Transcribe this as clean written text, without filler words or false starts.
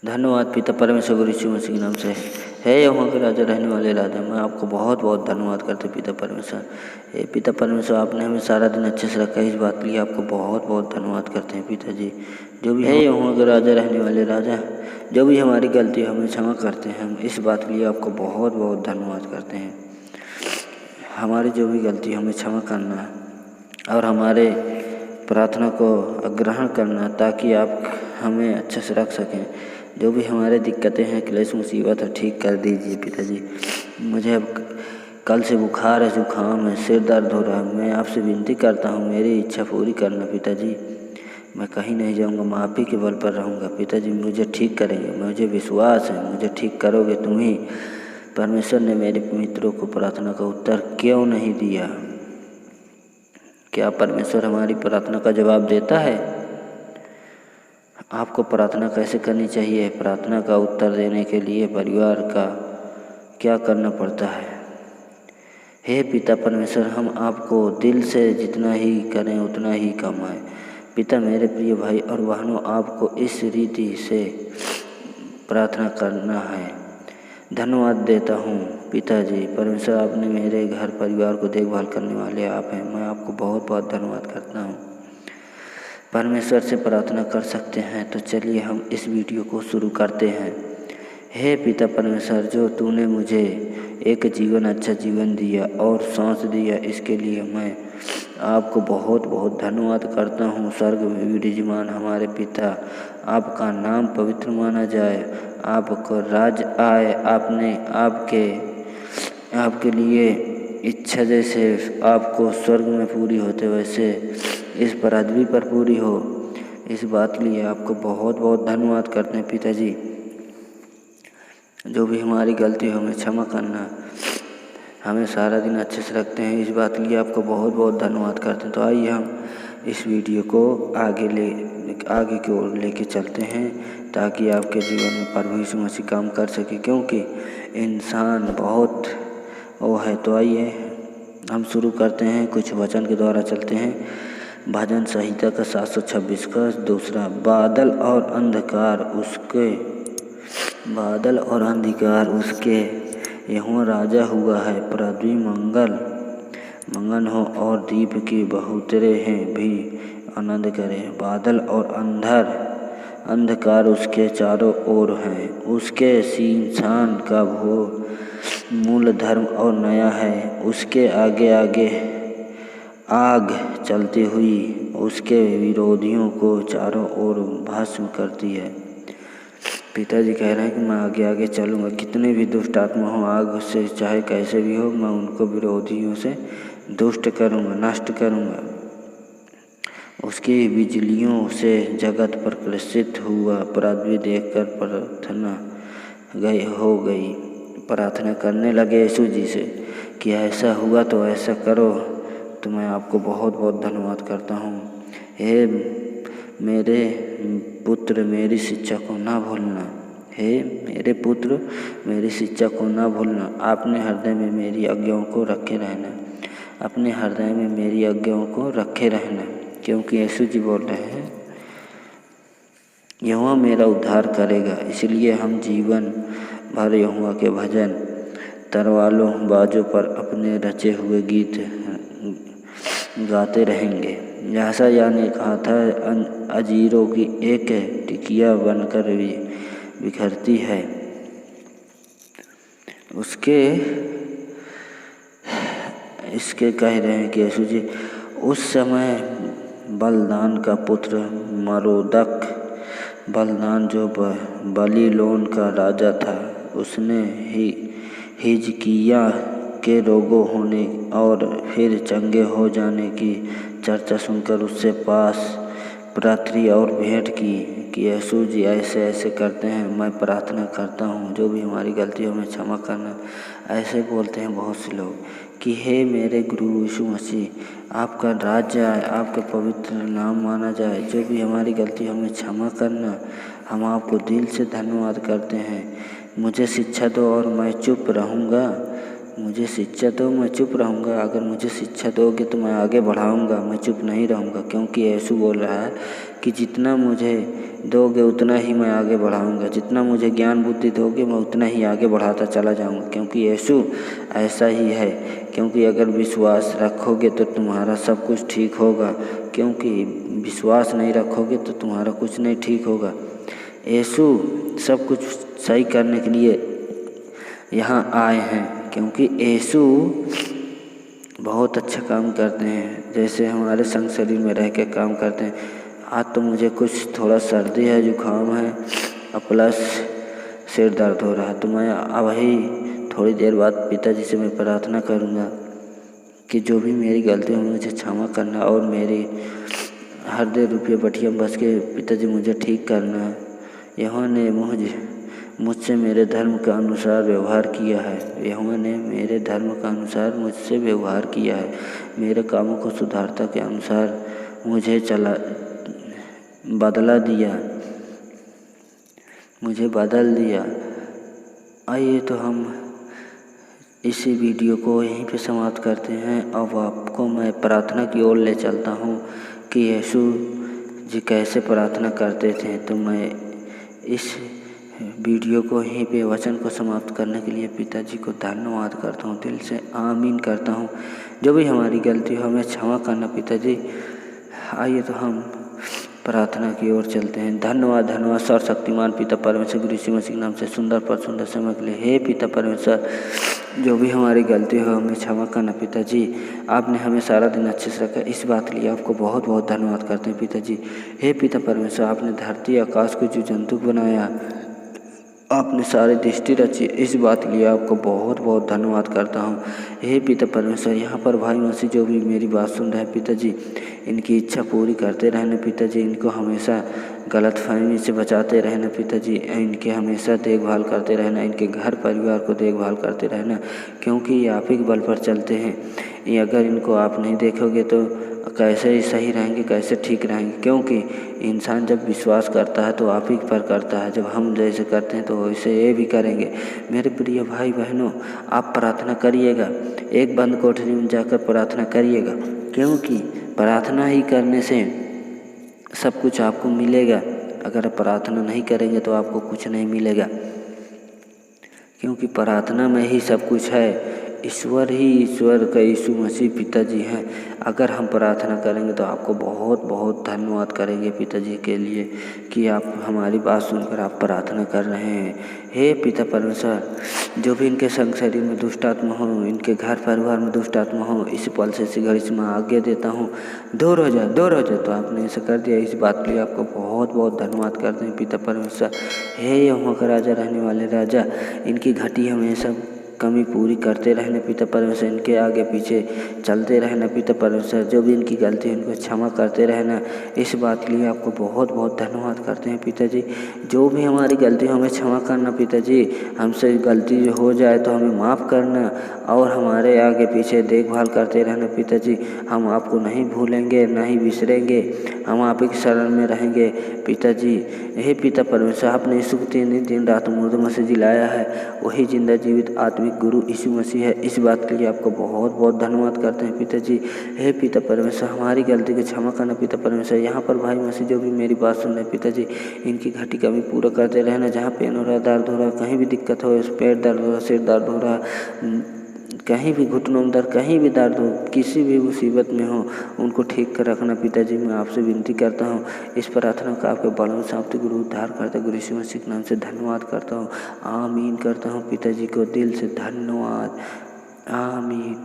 धन्यवाद पिता परमेश्वर गुरु यीशु मसीह के नाम से। हे यहोवा के राजा, रहने वाले राजा, मैं आपको बहुत बहुत धन्यवाद करते पिता परमेश्वर। हे पिता परमेश्वर, आपने हमें सारा दिन अच्छे से रखा, इस बात के लिए आपको बहुत बहुत धन्यवाद करते हैं पिताजी। जो भी है यहोवा के राजा, रहने वाले राजा, जो भी हमारी गलती हमें क्षमा करते हैं, हम इस बात के लिए आपको बहुत बहुत धन्यवाद करते हैं। हमारी जो भी गलती हमें क्षमा करना और हमारे प्रार्थना को ग्रहण करना, ताकि आप हमें अच्छे से रख सकें। जो भी हमारे दिक्कतें हैं, क्लेश मुसीबत है, ठीक कर दीजिए पिताजी। मुझे अब कल से बुखार है, जुकाम है, सिर दर्द हो रहा है। मैं आपसे विनती करता हूँ, मेरी इच्छा पूरी करना पिताजी। मैं कहीं नहीं जाऊँगा, मैं आप ही के बल पर रहूँगा पिताजी। मुझे ठीक करेंगे, मुझे विश्वास है, मुझे ठीक करोगे तुम ही। परमेश्वर ने मेरे मित्रों को प्रार्थना का उत्तर क्यों नहीं दिया? क्या परमेश्वर हमारी प्रार्थना का जवाब देता है? आपको प्रार्थना कैसे करनी चाहिए? प्रार्थना का उत्तर देने के लिए परिवार का क्या करना पड़ता है? हे पिता परमेश्वर, हम आपको दिल से जितना ही करें उतना ही कम है पिता। मेरे प्रिय भाई और बहनों, आपको इस रीति से प्रार्थना करना है। धन्यवाद देता हूँ पिताजी परमेश्वर, आपने मेरे घर परिवार को देखभाल करने वाले आप हैं। मैं आपको बहुत बहुत धन्यवाद करता हूँ। परमेश्वर से प्रार्थना कर सकते हैं, तो चलिए हम इस वीडियो को शुरू करते हैं। हे पिता परमेश्वर, जो तूने मुझे एक जीवन, अच्छा जीवन दिया और सांस दिया, इसके लिए मैं आपको बहुत बहुत धन्यवाद करता हूँ। स्वर्ग में विराजमान हमारे पिता, आपका नाम पवित्र माना जाए, आपको राज आए। आपने आपके लिए इच्छा जैसे आपको स्वर्ग में पूरी होते, वैसे इस पृथ्वी पर पूरी हो। इस बात के लिए आपको बहुत बहुत धन्यवाद करते हैं पिताजी। जो भी हमारी गलती हो हमें क्षमा करना, हमें सारा दिन अच्छे से रखते हैं, इस बात के लिए आपको बहुत बहुत धन्यवाद करते हैं। तो आइए हम इस वीडियो को आगे की ओर लेके चलते हैं, ताकि आपके जीवन में प्रभु यीशु मसीह काम कर सके, क्योंकि इंसान बहुत वो है। तो आइए हम शुरू करते हैं, कुछ वचन के द्वारा चलते हैं। भजन संहिता का 726 का दूसरा। बादल और अंधकार उसके, यहोवा राजा हुआ है। पृथ्वी मंगन हो और दीप की बहुतरे हैं भी आनंद करें। बादल और अंधकार उसके चारों ओर हैं। उसके सींसान का मूल धर्म और नया है। उसके आगे आगे आग चलती हुई उसके विरोधियों को चारों ओर भस्म करती है। पिताजी कह रहे हैं कि मैं आगे आगे चलूँगा, कितने भी दुष्ट आत्मा हो, आग से चाहे कैसे भी हो, मैं उनको विरोधियों से दुष्ट करूँगा, नष्ट करूँगा। उसकी बिजलियों से जगत प्रकाशित हुआ। पृथ्वी देखकर प्रार्थना करने लगे यीशु जी से कि ऐसा हुआ तो ऐसा करो। तो मैं आपको बहुत बहुत धन्यवाद करता हूँ। हे मेरे पुत्र, मेरी शिक्षा को ना भूलना। हे मेरे पुत्र, मेरी शिक्षा को ना भूलना। अपने हृदय में मेरी आज्ञाओं को रखे रहना। अपने हृदय में मेरी आज्ञाओं को रखे रहना, क्योंकि यीशु जी बोल रहे हैं यहोवा मेरा उद्धार करेगा। इसलिए हम जीवन भर यहोवा के भजन, तरवालों, बाजों पर अपने रचे हुए गीत गाते रहेंगे। यशायाह ने कहा था, अंजीरों की एक टिकिया बनकर बिखरती है। इसके कह रहे हैं कि यीशु जी, उस समय बलदान का पुत्र मरोदक, बलदान जो बबीलोन का राजा था, उसने हिजकिय्याह के रोगों होने और फिर चंगे हो जाने की चर्चा सुनकर उससे पास प्रार्थी और भेंट की कि यीशु जी ऐसे ऐसे करते हैं। मैं प्रार्थना करता हूँ, जो भी हमारी गलतियों में क्षमा करना। ऐसे बोलते हैं बहुत से लोग कि हे मेरे गुरु यीशु मसीह, आपका राज्य आए, आपका पवित्र नाम माना जाए। जो भी हमारी गलती हमें क्षमा करना। हम आपको दिल से धन्यवाद करते हैं। मुझे शिक्षा दो और मैं चुप रहूँगा। मुझे शिक्षा दो, मैं चुप रहूँगा। अगर मुझे शिक्षा दोगे तो मैं आगे बढ़ाऊँगा, मैं चुप नहीं रहूँगा। क्योंकि यीशु बोल रहा है कि जितना मुझे दोगे उतना ही मैं आगे बढ़ाऊँगा, जितना मुझे ज्ञान बुद्धि दोगे मैं उतना ही आगे बढ़ाता चला जाऊँगा। क्योंकि यीशु ऐसा ही है। क्योंकि अगर विश्वास रखोगे तो तुम्हारा सब कुछ ठीक होगा। क्योंकि विश्वास नहीं रखोगे तो तुम्हारा कुछ नहीं ठीक होगा। यीशु सब कुछ सही करने के लिए यहाँ आए हैं। क्योंकि यीशु बहुत अच्छा काम करते हैं, जैसे हमारे संग शरीर में रह के काम करते हैं। आज तो मुझे कुछ थोड़ा सर्दी है, जुकाम है और प्लस सिर दर्द हो रहा है। तो मैं अभी थोड़ी देर बाद पिताजी से मैं प्रार्थना करूँगा कि जो भी मेरी गलती हो मुझे क्षमा करना और मेरी हृदय रूपीय बटिया बस के पिताजी मुझे ठीक करना। यहोवा ने मुझसे मेरे धर्म के अनुसार व्यवहार किया है। यहोवा ने मेरे धर्म के अनुसार मुझसे व्यवहार किया है। मेरे कामों को सुधारता के अनुसार मुझे मुझे बदल दिया। आइए तो हम इसी वीडियो को यहीं पे समाप्त करते हैं। अब आपको मैं प्रार्थना की ओर ले चलता हूँ कि यीशु जी कैसे प्रार्थना करते थे। तो मैं इस वीडियो को यहीं पे वचन को समाप्त करने के लिए पिताजी को धन्यवाद करता हूँ, दिल से आमीन करता हूँ। जो भी हमारी गलती हो हमें क्षमा करना पिताजी। आइए तो हम प्रार्थना की ओर चलते हैं। धन्यवाद धन्यवाद सर्वशक्तिमान पिता परमेश्वर गुरु यीशु मसीह के नाम से सुंदर पर सुंदर समय के लिए। हे पिता परमेश्वर, जो भी हमारी गलती हो हमें क्षमा करना पिताजी। आपने हमें सारा दिन अच्छे से रखा, इस बात के लिए आपको बहुत बहुत धन्यवाद करते हैं पिताजी। हे पिता परमेश्वर, आपने धरती आकाश को जो जंतु बनाया, आपने सारी दृष्टि रची, इस बात के लिए आपको बहुत बहुत धन्यवाद करता हूँ। हे पिता परमेश्वर, यहाँ पर भाई मसीह जो भी मेरी बात सुन रहे हैं पिताजी, इनकी इच्छा पूरी करते रहना पिताजी। इनको हमेशा गलतफहमी से बचाते रहना पिताजी। इनके हमेशा देखभाल करते रहना, इनके घर परिवार को देखभाल करते रहना। क्योंकि ये आप ही के बल पर चलते हैं। ये अगर इनको आप नहीं देखोगे तो कैसे ही सही रहेंगे, कैसे ठीक रहेंगे। क्योंकि इंसान जब विश्वास करता है तो आप ही पर करता है। जब हम जैसे करते हैं तो वैसे ये भी करेंगे। मेरे प्रिय भाई बहनों, आप प्रार्थना करिएगा, एक बंद कोठरी में जाकर प्रार्थना करिएगा। क्योंकि प्रार्थना ही करने से सब कुछ आपको मिलेगा। अगर प्रार्थना नहीं करेंगे तो आपको कुछ नहीं मिलेगा। क्योंकि प्रार्थना में ही सब कुछ है। ईश्वर ही ईश्वर का यीशु मसीह पिताजी हैं। अगर हम प्रार्थना करेंगे तो आपको बहुत बहुत धन्यवाद करेंगे पिताजी के लिए कि आप हमारी बात सुनकर आप प्रार्थना कर रहे हैं। हे पिता परमेश्वर, जो भी इनके संग शरीर में दुष्ट आत्मा हो, इनके घर परिवार में दुष्ट आत्मा हो, इस पल से इसी घड़ी से मैं आज्ञा देता हूँ, दूर हो जाए, दूर हो जाए। तो आपने ऐसा कर दिया, इस बात के लिए आपको बहुत बहुत धन्यवाद करते हैं पिता परमेश्वर। हे यहोवा का राजा, रहने वाले राजा, इनकी घटी हमेशा कमी पूरी करते रहना पिता परमेश्वर। इनके आगे पीछे चलते रहना पिता परमेश्वर। जो भी इनकी गलती है उनको क्षमा करते रहना, इस बात के लिए आपको बहुत बहुत धन्यवाद करते हैं पिताजी। जो भी हमारी गलती हो हमें क्षमा करना पिताजी। हमसे गलती हो जाए तो हमें माफ़ करना और हमारे आगे पीछे देखभाल करते रहना पिताजी। हम आपको नहीं भूलेंगे, नहीं बिसरेंगे, हम आप ही की शरण में रहेंगे पिताजी। हे पिता परमेश्वर, आपने यीशु को 3 दिन रात मुर्दों में से जिलाया है, वही जिंदा जीवित आत्मिक गुरु यीशु मसीह है। इस बात के लिए आपको बहुत बहुत धन्यवाद करते हैं पिताजी। हे पिता परमेश्वर, हमारी गलती को क्षमा करना पिता परमेश्वर। यहाँ पर भाई मसीह जो भी मेरी बात सुन रहे पिताजी, इनकी घटी कमी पूरा करते रहना। जहाँ पेन हो रहा, दर्द हो रहा, कहीं भी दिक्कत हो, पेट दर्द हो रहा, सिर दर्द हो रहा, कहीं भी घुटनों में दर्द, कहीं भी दर्द हो, किसी भी मुसीबत में हो, उनको ठीक कर रखना पिताजी। मैं आपसे विनती करता हूँ, इस प्रार्थना का आपके बड़ों साप्त गुरु उद्धार करता गुरु यीशु मसीह के नाम से धन्यवाद करता हूँ। आमीन करता हूँ पिताजी को दिल से धन्यवाद। आमीन।